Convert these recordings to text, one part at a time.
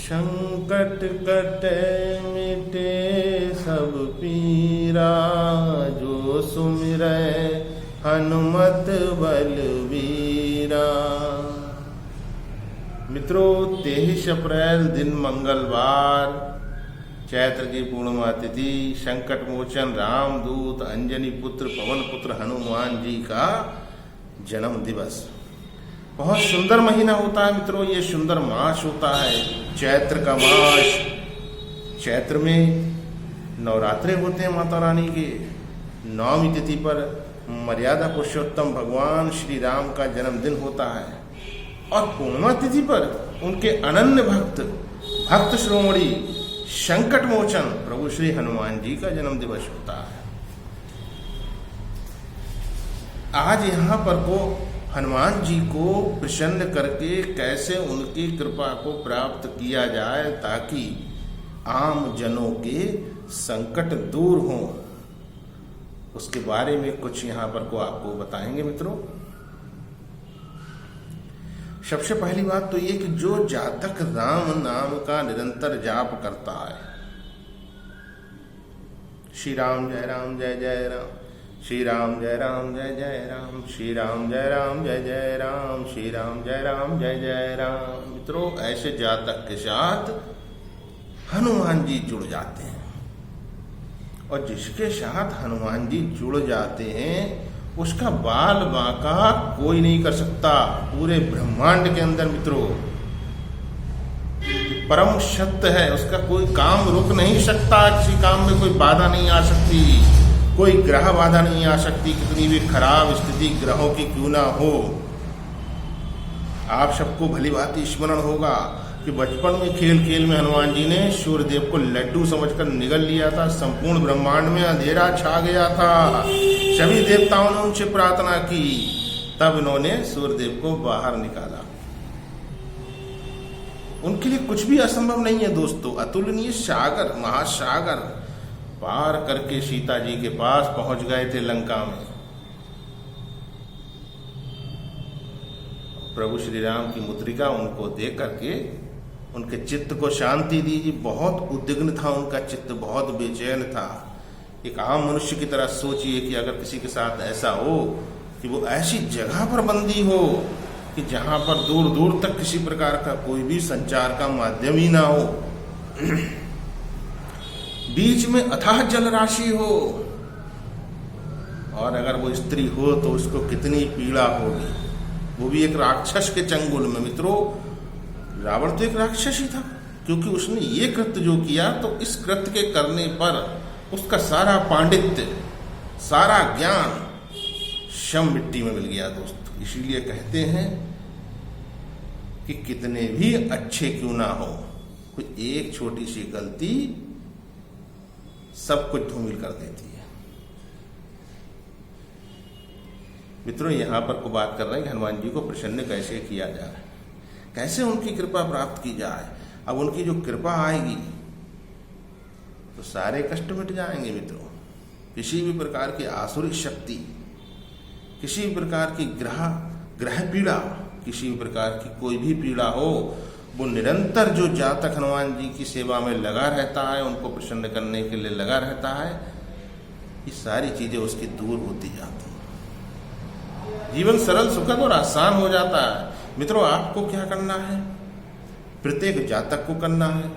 संकट कटे मिटे सब पीरा, जो सुमिरै हनुमत बलवीरा। मित्रों, 23 अप्रैल दिन मंगलवार, चैत्र की पूर्णिमा तिथि, संकट मोचन रामदूत अंजनी पुत्र पवन पुत्र हनुमान जी का जन्म दिवस। बहुत सुंदर महीना होता है मित्रों, ये सुंदर मास होता है, चैत्र का मास। चैत्र में नवरात्रे होते हैं माता रानी के। 9वीं तिथि पर मर्यादा पुरुषोत्तम भगवान श्री राम का जन्मदिन होता है और पूर्णिमा तिथि पर उनके अनन्य भक्त शिरोमणि संकट मोचन प्रभु श्री हनुमान जी का जन्म दिवस होता है। आज यहाँ पर को हनुमान जी को प्रसन्न करके कैसे उनकी कृपा को प्राप्त किया जाए ताकि आम जनों के संकट दूर हों, उसके बारे में कुछ यहाँ पर को आपको बताएंगे मित्रों। सबसे पहली बात तो ये कि जो जातक राम नाम का निरंतर जाप करता है, श्री राम जय राम जय जय राम, श्री राम जय राम जय जय राम, श्री राम जय राम जय जय राम, श्री राम जय राम जय जय राम। मित्रों, ऐसे जातक के साथ हनुमान जी जुड़ जाते हैं और जिसके साथ हनुमान जी जुड़ जाते हैं उसका बाल बांका कोई नहीं कर सकता। पूरे ब्रह्मांड के अंदर मित्रों परम सत्य है, उसका कोई काम रुक नहीं सकता, किसी काम में कोई बाधा नहीं आ सकती, कोई ग्रह बाधा नहीं आ सकती, कितनी भी खराब स्थिति ग्रहों की क्यों ना हो। आप सबको भली भांति स्मरण होगा कि बचपन में खेल खेल में हनुमान जी ने सूर्यदेव को लड्डू समझकर निगल लिया था। संपूर्ण ब्रह्मांड में अंधेरा छा गया था, सभी देवताओं ने उनसे प्रार्थना की, तब इन्होंने सूर्यदेव को बाहर निकाला। उनके लिए कुछ भी असंभव नहीं है दोस्तों। अतुलनीय सागर, महासागर पार करके सीता जी के पास पहुंच गए थे लंका में। प्रभु श्री राम की मुद्रिका उनको देख करके उनके चित्त को शांति दी। बहुत उद्विग्न था उनका चित्त, बहुत बेचैन था। एक आम मनुष्य की तरह सोचिए कि अगर किसी के साथ ऐसा हो कि वो ऐसी जगह पर बंदी हो कि जहां पर दूर दूर तक किसी प्रकार का कोई भी संचार का माध्यम ही ना हो, बीच में अथाह जल राशि हो, और अगर वो स्त्री हो तो उसको कितनी पीड़ा होगी, वो भी एक राक्षस के चंगुल में। मित्रों, रावण तो एक राक्षस ही था, क्योंकि उसने ये कृत्य जो किया तो इस कृत्य के करने पर उसका सारा पांडित्य, सारा ज्ञान शम मिट्टी में मिल गया दोस्तों। इसीलिए कहते हैं कि कितने भी अच्छे क्यों ना हो, कोई एक छोटी सी गलती सब कुछ धूमिल कर देती है। मित्रों, यहां पर को बात कर रहे हैं कि हनुमान जी को प्रसन्न कैसे किया जाए, कैसे उनकी कृपा प्राप्त की जाए। अब उनकी जो कृपा आएगी तो सारे कष्ट मिट जाएंगे मित्रों। किसी भी प्रकार की आसुरी शक्ति, किसी भी प्रकार की ग्रह पीड़ा, किसी भी प्रकार की कोई भी पीड़ा हो, वो निरंतर जो जातक हनुमान जी की सेवा में लगा रहता है, उनको प्रसन्न करने के लिए लगा रहता है, ये सारी चीजें उसकी दूर होती जाती हैं। जीवन सरल सुखद और आसान हो जाता है। मित्रों, आपको क्या करना है? प्रत्येक जातक को करना है,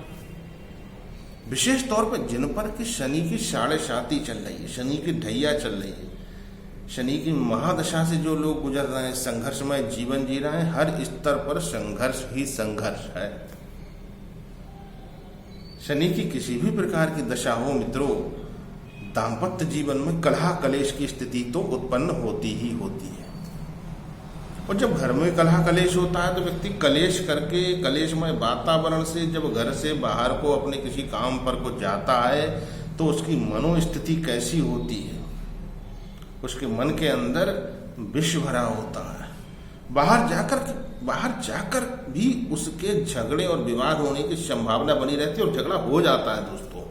विशेष तौर पर जिन पर कि शनि की 7.5 चल रही है, शनि की ढैया चल रही है, शनि की महादशा से जो लोग गुजर रहे हैं, संघर्षमय जीवन जी रहे हैं, हर स्तर पर संघर्ष ही संघर्ष है। शनि की किसी भी प्रकार की दशा हो मित्रों, दाम्पत्य जीवन में कलह कलेश की स्थिति तो उत्पन्न होती ही होती है। और जब घर में कलह कलेश होता है तो व्यक्ति कलेश करके, कलेशमय वातावरण से जब घर से बाहर को अपने किसी काम पर को जाता है तो उसकी मनोस्थिति कैसी होती है, उसके मन के अंदर विष भरा होता है। बाहर जाकर भी उसके झगड़े और विवाद होने की संभावना बनी रहती है, और झगड़ा हो जाता है दोस्तों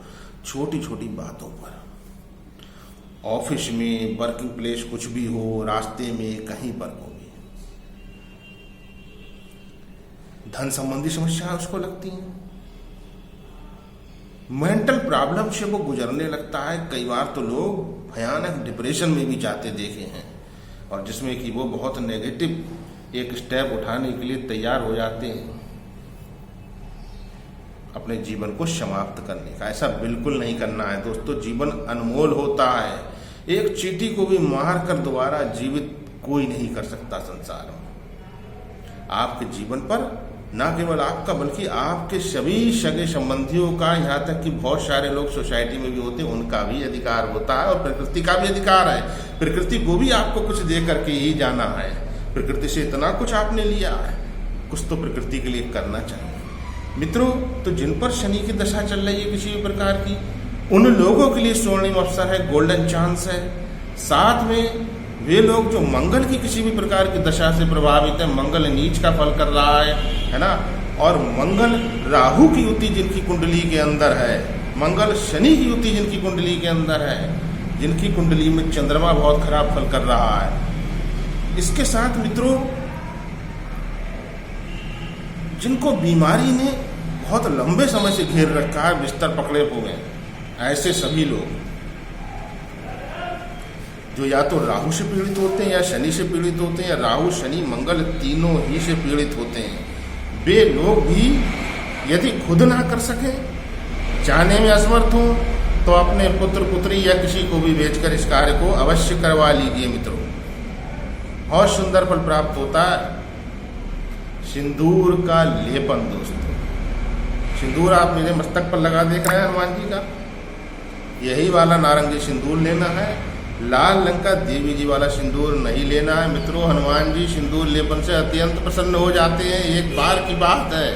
छोटी छोटी बातों पर। ऑफिस में, वर्किंग प्लेस, कुछ भी हो, रास्ते में, कहीं पर हो भी धन संबंधी समस्याएं उसको लगती हैं, मेंटल प्रॉब्लम से वो गुजरने लगता है। कई बार तो लोग भयानक डिप्रेशन में भी जाते देखे हैं, और जिसमें कि वो बहुत नेगेटिव एक स्टेप उठाने के लिए तैयार हो जाते हैं अपने जीवन को समाप्त करने का। ऐसा बिल्कुल नहीं करना है दोस्तों। जीवन अनमोल होता है। एक चींटी को भी मार कर दोबारा जीवित कोई नहीं कर सकता संसार में। आपके जीवन पर ना केवल आपका बल्कि आपके सभी सगे संबंधियों का, यहाँ तक कि बहुत सारे लोग सोसाइटी में भी होते हैं, उनका भी अधिकार होता है, और प्रकृति का भी अधिकार है। प्रकृति को भी आपको कुछ दे करके ही जाना है। प्रकृति से इतना कुछ आपने लिया है, कुछ तो प्रकृति के लिए करना चाहिए। मित्रों, तो जिन पर शनि की दशा चल रही है किसी भी प्रकार की, उन लोगों के लिए स्वर्णिम अवसर है, गोल्डन चांस है। साथ में वे लोग जो मंगल की किसी भी प्रकार की दशा से प्रभावित है, मंगल नीच का फल कर रहा है ना, और मंगल राहु की युति जिनकी कुंडली के अंदर है, मंगल शनि की युति जिनकी कुंडली के अंदर है, जिनकी कुंडली में चंद्रमा बहुत खराब फल कर रहा है। इसके साथ मित्रों, जिनको बीमारी ने बहुत लंबे समय से घेर रखा है, बिस्तर पकड़े हुए हैं, ऐसे सभी लोग जो या तो राहु से पीड़ित होते हैं, या शनि से पीड़ित होते हैं, या राहु शनि मंगल तीनों ही से पीड़ित होते हैं, वे लोग भी यदि खुद ना कर सके, जाने में असमर्थ हो, तो अपने पुत्र पुत्री या किसी को भी भेजकर इस कार्य को अवश्य करवा लीजिए मित्रों। बहुत सुंदर फल प्राप्त होता है। सिंदूर का लेपन दोस्तों, सिंदूर आप मेरे मस्तक पर लगा देख रहे हैं हनुमान जी का, यही वाला नारंगी सिंदूर लेना है। लाल रंग का देवी जी वाला सिंदूर नहीं लेना है मित्रों। हनुमान जी सिंदूर लेपन से अत्यंत प्रसन्न हो जाते हैं। एक बार की बात है,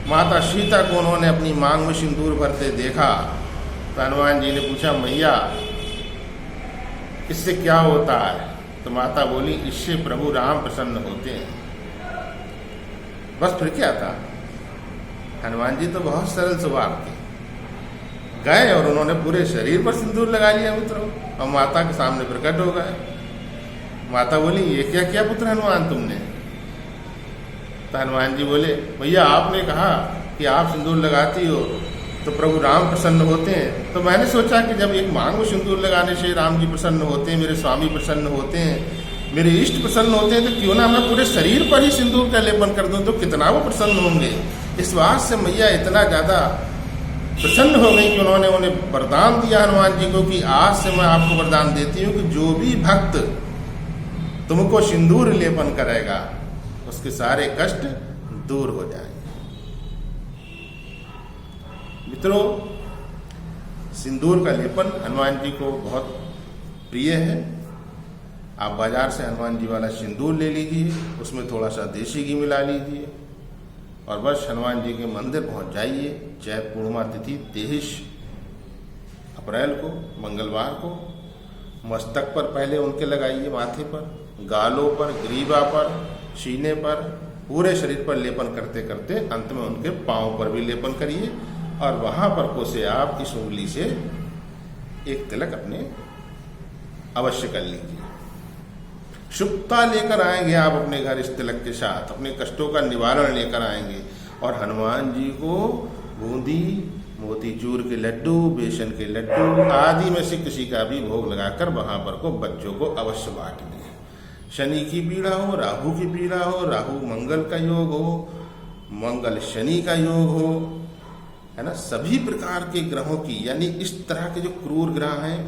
माता सीता को उन्होंने अपनी मांग में सिंदूर भरते देखा, तो हनुमान जी ने पूछा, मैया इससे क्या होता है? तो माता बोली, इससे प्रभु राम प्रसन्न होते हैं। बस फिर क्या था, हनुमान जी तो बहुत सरल स्वभाव के गए और उन्होंने पूरे शरीर पर सिंदूर लगा लिया मित्रों, और माता के सामने प्रकट हो गए। माता बोली, ये क्या किया पुत्र हनुमान तुमने? तो हनुमान जी बोले, भैया आपने कहा कि आप सिंदूर लगाती हो तो प्रभु राम प्रसन्न होते हैं, तो मैंने सोचा कि जब एक मांग में सिंदूर लगाने से राम जी प्रसन्न होते हैं, मेरे स्वामी प्रसन्न होते हैं, मेरे इष्ट प्रसन्न होते हैं, तो क्यों ना मैं पूरे शरीर पर ही सिंदूर का लेपन कर दूं, तो कितना वो प्रसन्न होंगे। इस बात से मैया इतना ज्यादा प्रसन्न हो गई कि उन्होंने उन्हें वरदान दिया हनुमान जी को कि आज से मैं आपको वरदान देती हूँ कि जो भी भक्त तुमको सिंदूर लेपन करेगा उसके सारे कष्ट दूर हो जाएंगे। मित्रों, सिंदूर का लेपन हनुमान जी को बहुत प्रिय है। आप बाजार से हनुमान जी वाला सिंदूर ले लीजिए, उसमें थोड़ा सा देसी घी मिला लीजिए, और बस हनुमान जी के मंदिर पहुंच जाइए। चैत पूर्णिमा तिथि 23 अप्रैल को मंगलवार को मस्तक पर पहले उनके लगाइए, माथे पर, गालों पर, ग्रीवा पर, सीने पर, पूरे शरीर पर लेपन करते करते अंत में उनके पांव पर भी लेपन करिए, और वहां पर को से आप इस उंगली से एक तिलक अपने अवश्य कर लीजिए। शुभता लेकर आएंगे आप अपने घर इस तिलक के साथ, अपने कष्टों का निवारण लेकर आएंगे, और हनुमान जी को बूंदी, मोतीचूर के लड्डू, बेसन के लड्डू आदि में से किसी का भी भोग लगाकर वहां पर को बच्चों को अवश्य बांट दें। शनि की पीड़ा हो, राहु की पीड़ा हो, राहु मंगल का योग हो, मंगल शनि का योग हो, है ना, सभी प्रकार के ग्रहों की, यानी इस तरह के जो क्रूर ग्रह हैं,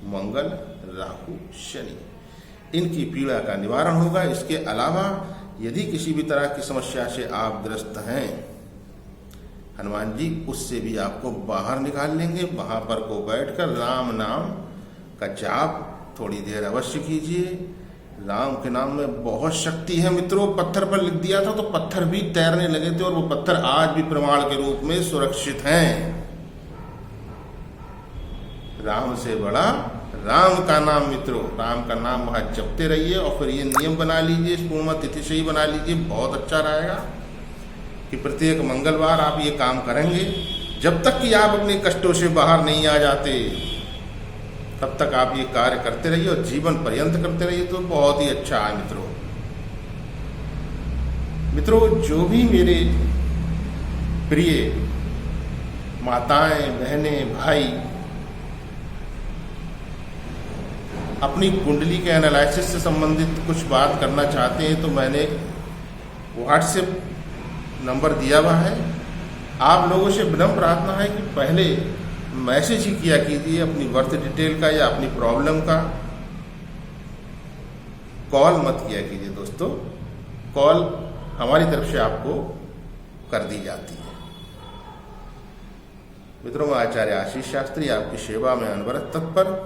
मंगल, राहु, शनि, इनकी पीड़ा का निवारण होगा। इसके अलावा यदि किसी भी तरह की समस्या से आप ग्रस्त हैं, हनुमान जी उससे भी आपको बाहर निकाल लेंगे। वहां पर को बैठकर राम नाम का जाप थोड़ी देर अवश्य कीजिए। राम के नाम में बहुत शक्ति है मित्रों। पत्थर पर लिख दिया था तो पत्थर भी तैरने लगे थे, और वो पत्थर आज भी प्रमाण के रूप में सुरक्षित हैं। राम से बड़ा राम का नाम मित्रों, राम का नाम वहां जपते रहिए, और फिर ये नियम बना लीजिए, इस पूर्णिमा तिथि से ही बना लीजिए, बहुत अच्छा रहेगा कि प्रत्येक मंगलवार आप ये काम करेंगे। जब तक कि आप अपने कष्टों से बाहर नहीं आ जाते तब तक आप ये कार्य करते रहिए, और जीवन पर्यंत करते रहिए, तो बहुत ही अच्छा है मित्रों। मित्रों, जो भी मेरे प्रिय माताएं, बहनें, भाई अपनी कुंडली के एनालिसिस से संबंधित कुछ बात करना चाहते हैं तो मैंने व्हाट्सएप नंबर दिया हुआ है। आप लोगों से विनम्र प्रार्थना है कि पहले मैसेज ही किया कीजिए अपनी बर्थ डिटेल का या अपनी प्रॉब्लम का, कॉल मत किया कीजिए दोस्तों। कॉल हमारी तरफ से आपको कर दी जाती है। मित्रों, मैं आचार्य आशीष शास्त्री आपकी सेवा में अनवरत तत्पर।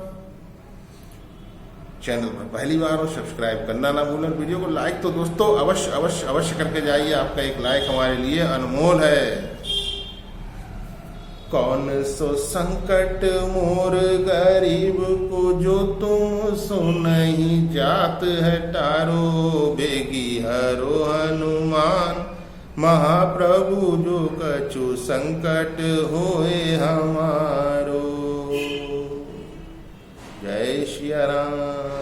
चैनल पर पहली बार हो सब्सक्राइब करना ना भूलें। वीडियो को लाइक तो दोस्तों अवश्य अवश्य अवश्य करके जाइए। आपका एक लाइक हमारे लिए अनमोल है। कौन सो संकट मोर गरीब को जो तुम सुनहि जात है टारो, बेगी हरो हनुमान महाप्रभु जो कछु संकट होए हमारो। जय श्री राम।